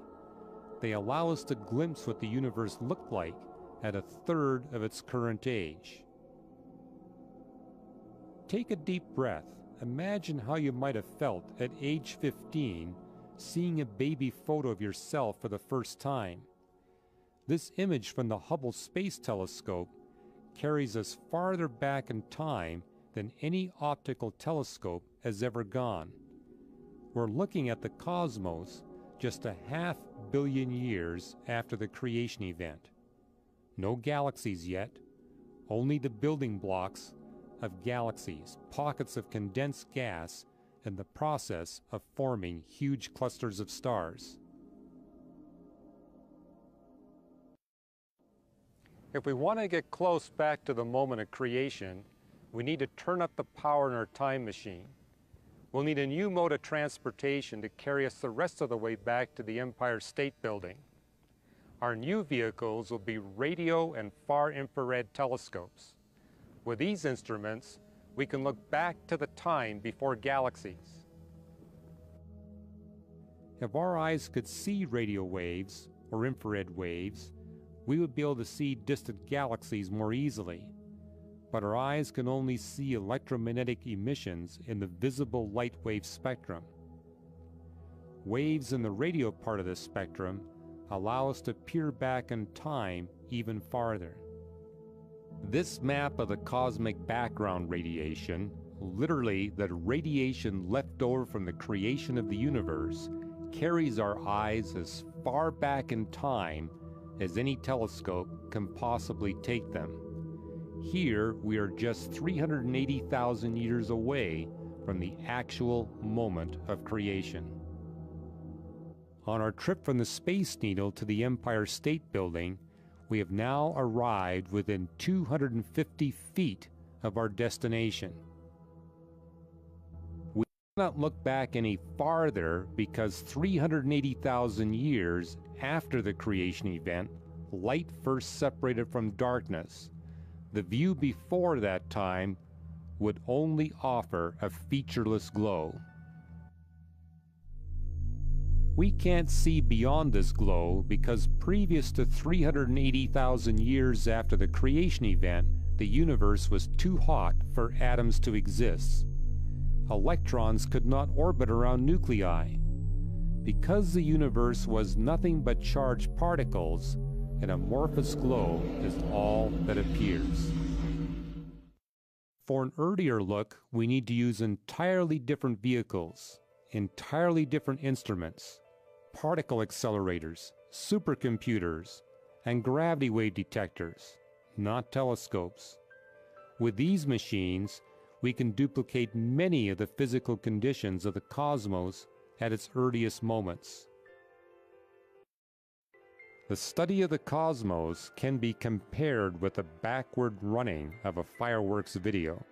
They allow us to glimpse what the universe looked like at a third of its current age. Take a deep breath. Imagine how you might have felt at age 15 seeing a baby photo of yourself for the first time. This image from the Hubble Space Telescope carries us farther back in time than any optical telescope has ever gone. We're looking at the cosmos just 500 million years after the creation event. No galaxies yet, only the building blocks of galaxies, pockets of condensed gas in the process of forming huge clusters of stars. If we want to get close back to the moment of creation, we need to turn up the power in our time machine. We'll need a new mode of transportation to carry us the rest of the way back to the Empire State Building. Our new vehicles will be radio and far infrared telescopes. With these instruments, we can look back to the time before galaxies. If our eyes could see radio waves or infrared waves, we would be able to see distant galaxies more easily. But our eyes can only see electromagnetic emissions in the visible light wave spectrum. Waves in the radio part of the spectrum allow us to peer back in time even farther. This map of the cosmic background radiation, literally the radiation left over from the creation of the universe, carries our eyes as far back in time as any telescope can possibly take them. Here we are just 380,000 years away from the actual moment of creation. On our trip from the Space Needle to the Empire State Building, we have now arrived within 250 feet of our destination. We cannot look back any farther because 380,000 years after the creation event, light first separated from darkness. The view before that time would only offer a featureless glow. We can't see beyond this glow because previous to 380,000 years after the creation event, the universe was too hot for atoms to exist. Electrons could not orbit around nuclei. Because the universe was nothing but charged particles, an amorphous glow is all that appears. For an earlier look, we need to use entirely different vehicles, entirely different instruments, particle accelerators, supercomputers, and gravity wave detectors, not telescopes. With these machines, we can duplicate many of the physical conditions of the cosmos at its earliest moments. The study of the cosmos can be compared with the backward running of a fireworks video.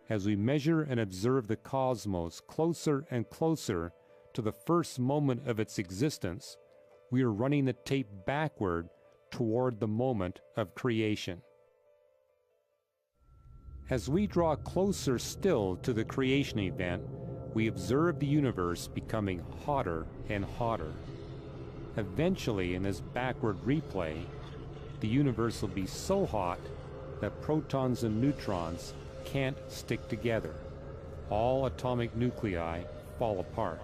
As we measure and observe the cosmos closer and closer to the first moment of its existence, we are running the tape backward toward the moment of creation. As we draw closer still to the creation event, we observe the universe becoming hotter and hotter. Eventually, in this backward replay, the universe will be so hot that protons and neutrons can't stick together. All atomic nuclei fall apart.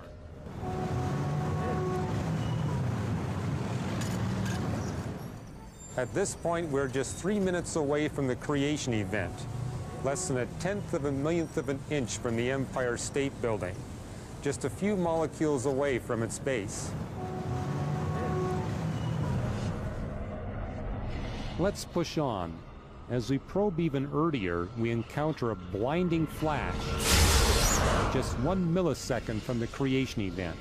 At this point, we're just 3 minutes away from the creation event, less than 1/10 of a millionth of an inch from the Empire State Building, just a few molecules away from its base. Let's push on. As we probe even earlier, we encounter a blinding flash, just 1 millisecond from the creation event.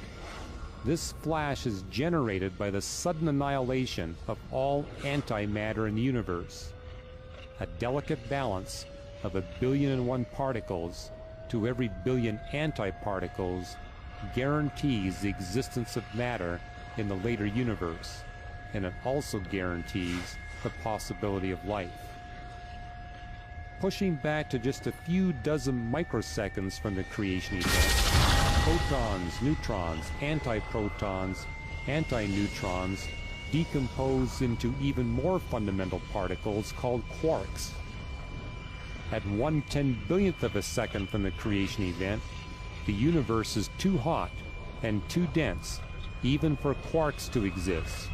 This flash is generated by the sudden annihilation of all antimatter in the universe. A delicate balance of 1,000,000,001 particles to every billion antiparticles guarantees the existence of matter in the later universe, and it also guarantees the possibility of life. Pushing back to just a few dozen microseconds from the creation event, protons, neutrons, antiprotons, antineutrons decompose into even more fundamental particles called quarks. At 1/10,000,000,000th of a second from the creation event, the universe is too hot and too dense even for quarks to exist.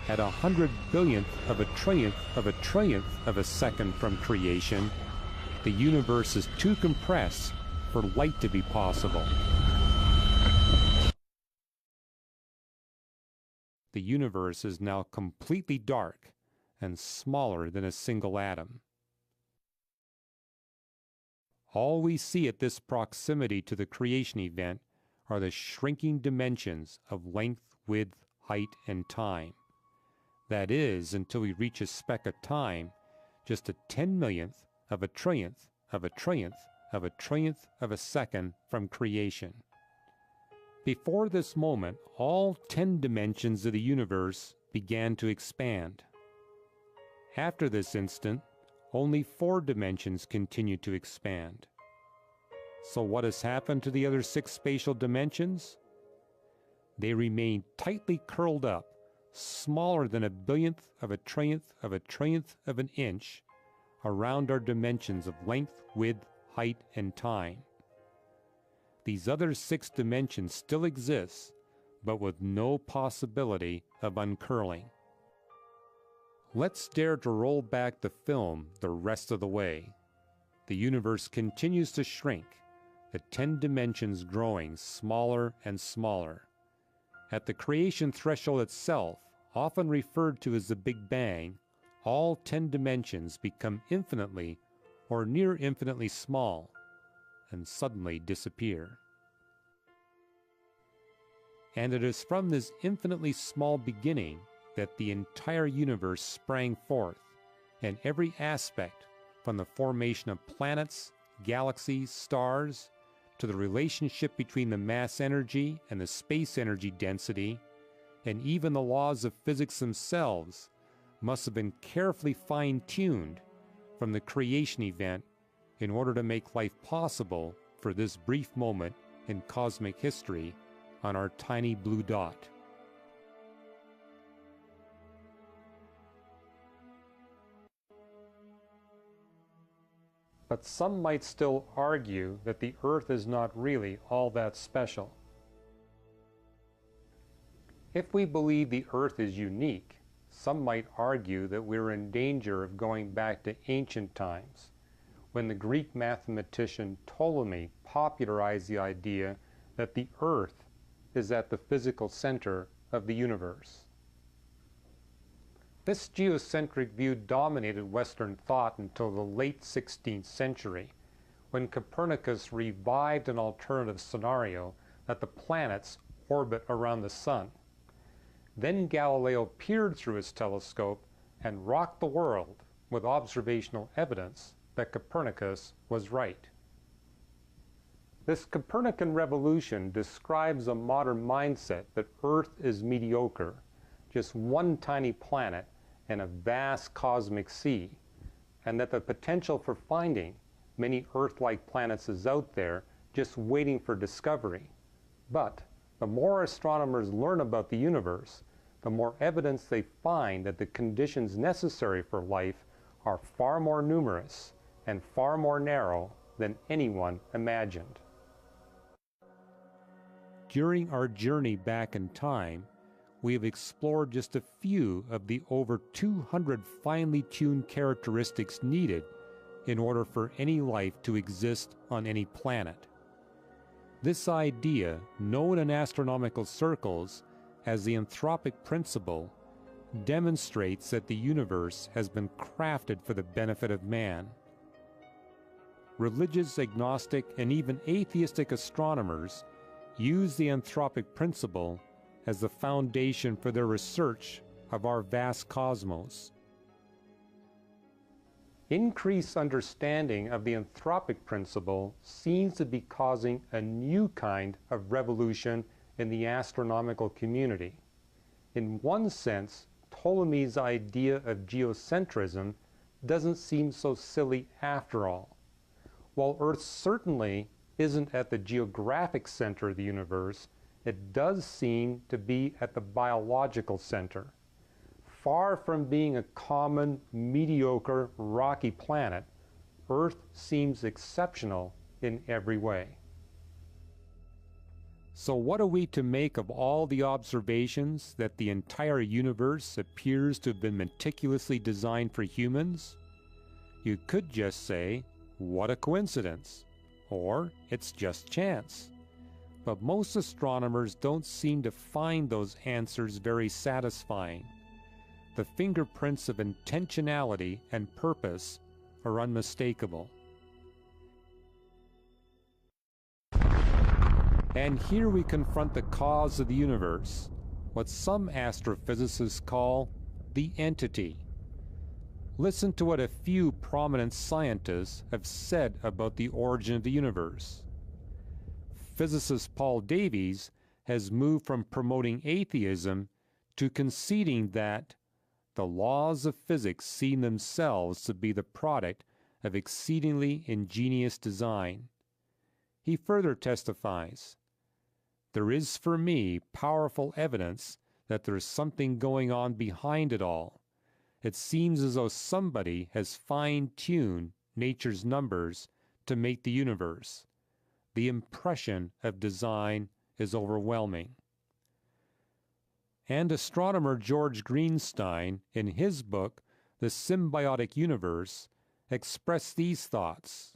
At 100 billionth of a trillionth of a second from creation, the universe is too compressed for light to be possible. The universe is now completely dark and smaller than a single atom. All we see at this proximity to the creation event are the shrinking dimensions of length, width, height, and time. That is, until we reach a speck of time, just 1/10,000,000th of a trillionth of a trillionth of a trillionth of a second from creation. Before this moment, all 10 dimensions of the universe began to expand. After this instant, only 4 dimensions continue to expand. So what has happened to the other 6 spatial dimensions? They remain tightly curled up, smaller than 1/1000,000th of a trillionth of a trillionth of an inch around our dimensions of length, width, height, and time. These other 6 dimensions still exist, but with no possibility of uncurling. Let's dare to roll back the film the rest of the way. The universe continues to shrink, the 10 dimensions growing smaller and smaller. At the creation threshold itself, often referred to as the Big Bang, all 10 dimensions become infinitely or near infinitely small and suddenly disappear. And it is from this infinitely small beginning that the entire universe sprang forth, and every aspect, from the formation of planets, galaxies, stars, to the relationship between the mass energy and the space energy density, and even the laws of physics themselves, must have been carefully fine-tuned from the creation event in order to make life possible for this brief moment in cosmic history on our tiny blue dot. But some might still argue that the Earth is not really all that special. If we believe the Earth is unique, some might argue that we're in danger of going back to ancient times, when the Greek mathematician Ptolemy popularized the idea that the Earth is at the physical center of the universe. This geocentric view dominated Western thought until the late 16th century, when Copernicus revived an alternative scenario that the planets orbit around the sun. Then Galileo peered through his telescope and rocked the world with observational evidence that Copernicus was right. This Copernican revolution describes a modern mindset that Earth is mediocre, just one tiny planet in a vast cosmic sea, and that the potential for finding many Earth-like planets is out there just waiting for discovery. But the more astronomers learn about the universe, the more evidence they find that the conditions necessary for life are far more numerous and far more narrow than anyone imagined. During our journey back in time, we have explored just a few of the over 200 finely tuned characteristics needed in order for any life to exist on any planet. This idea, known in astronomical circles as the anthropic principle, demonstrates that the universe has been crafted for the benefit of man. Religious, agnostic, and even atheistic astronomers use the anthropic principle as the foundation for their research of our vast cosmos. Increased understanding of the anthropic principle seems to be causing a new kind of revolution in the astronomical community. In one sense, Ptolemy's idea of geocentrism doesn't seem so silly after all. While Earth certainly isn't at the geographic center of the universe, it does seem to be at the biological center. Far from being a common, mediocre, rocky planet, Earth seems exceptional in every way. So what are we to make of all the observations that the entire universe appears to have been meticulously designed for humans? You could just say, what a coincidence, or it's just chance. But most astronomers don't seem to find those answers very satisfying. The fingerprints of intentionality and purpose are unmistakable. And here we confront the cause of the universe, what some astrophysicists call the entity. Listen to what a few prominent scientists have said about the origin of the universe. Physicist Paul Davies has moved from promoting atheism to conceding that the laws of physics seem themselves to be the product of exceedingly ingenious design. He further testifies, "There is for me powerful evidence that there is something going on behind it all. It seems as though somebody has fine-tuned nature's numbers to make the universe. The impression of design is overwhelming." And astronomer George Greenstein, in his book, The Symbiotic Universe, expressed these thoughts.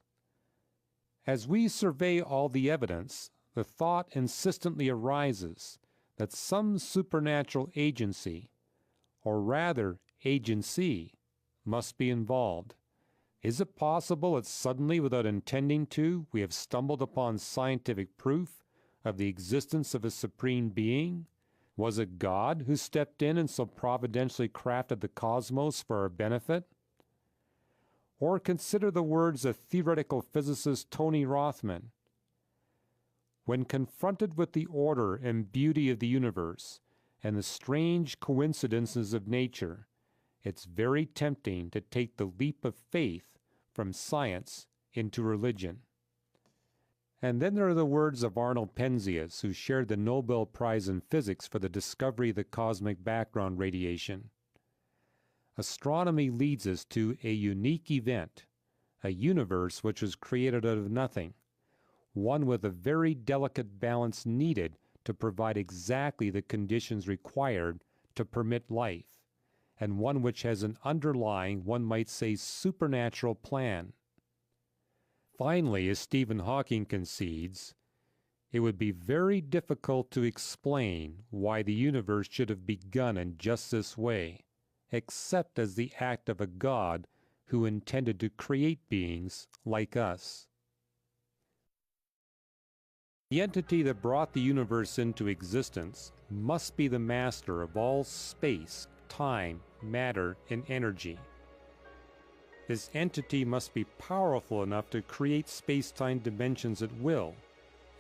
As we survey all the evidence, the thought insistently arises that some supernatural agency, or rather agency, must be involved. Is it possible that suddenly, without intending to, we have stumbled upon scientific proof of the existence of a supreme being? Was it God who stepped in and so providentially crafted the cosmos for our benefit? Or consider the words of theoretical physicist Tony Rothman. When confronted with the order and beauty of the universe and the strange coincidences of nature, it's very tempting to take the leap of faith from science into religion. And then there are the words of Arnold Penzias, who shared the Nobel Prize in Physics for the discovery of the cosmic background radiation. Astronomy leads us to a unique event, a universe which was created out of nothing, one with a very delicate balance needed to provide exactly the conditions required to permit life, and one which has an underlying, one might say, supernatural plan. Finally, as Stephen Hawking concedes, it would be very difficult to explain why the universe should have begun in just this way, except as the act of a God who intended to create beings like us. The entity that brought the universe into existence must be the master of all space, time, matter, and energy. This entity must be powerful enough to create space-time dimensions at will,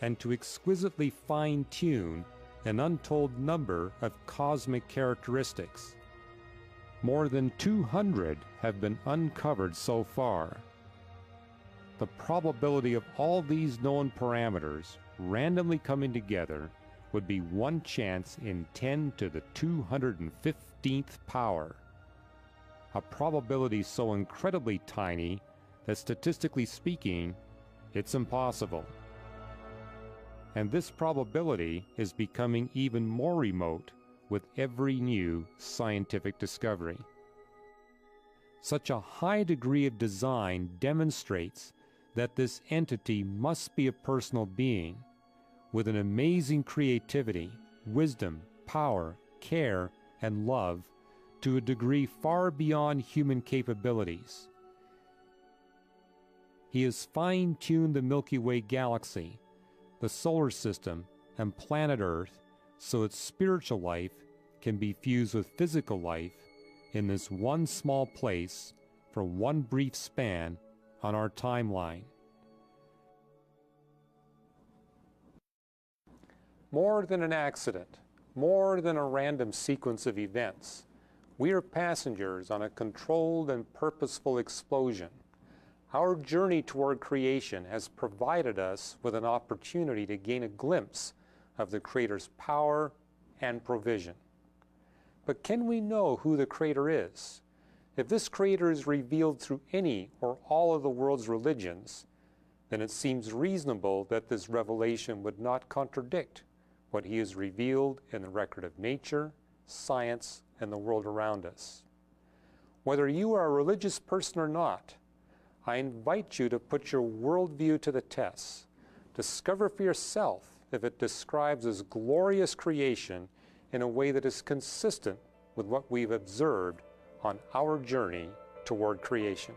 and to exquisitely fine-tune an untold number of cosmic characteristics. More than 200 have been uncovered so far. the probability of all these known parameters randomly coming together would be 1 chance in 10 to the 215th power. A probability so incredibly tiny that statistically speaking, it's impossible. And this probability is becoming even more remote with every new scientific discovery. Such a high degree of design demonstrates that this entity must be a personal being with an amazing creativity, wisdom, power, care, and love to a degree far beyond human capabilities. He has fine-tuned the Milky Way galaxy, the solar system, and planet Earth so its spiritual life can be fused with physical life in this one small place for one brief span on our timeline. More than an accident, more than a random sequence of events, we are passengers on a controlled and purposeful explosion. Our journey toward creation has provided us with an opportunity to gain a glimpse of the Creator's power and provision. But can we know who the Creator is? If this Creator is revealed through any or all of the world's religions, then it seems reasonable that this revelation would not contradict what He has revealed in the record of nature, science, and the world around us. Whether you are a religious person or not, I invite you to put your worldview to the test. Discover for yourself if it describes this glorious creation in a way that is consistent with what we've observed on our journey toward creation.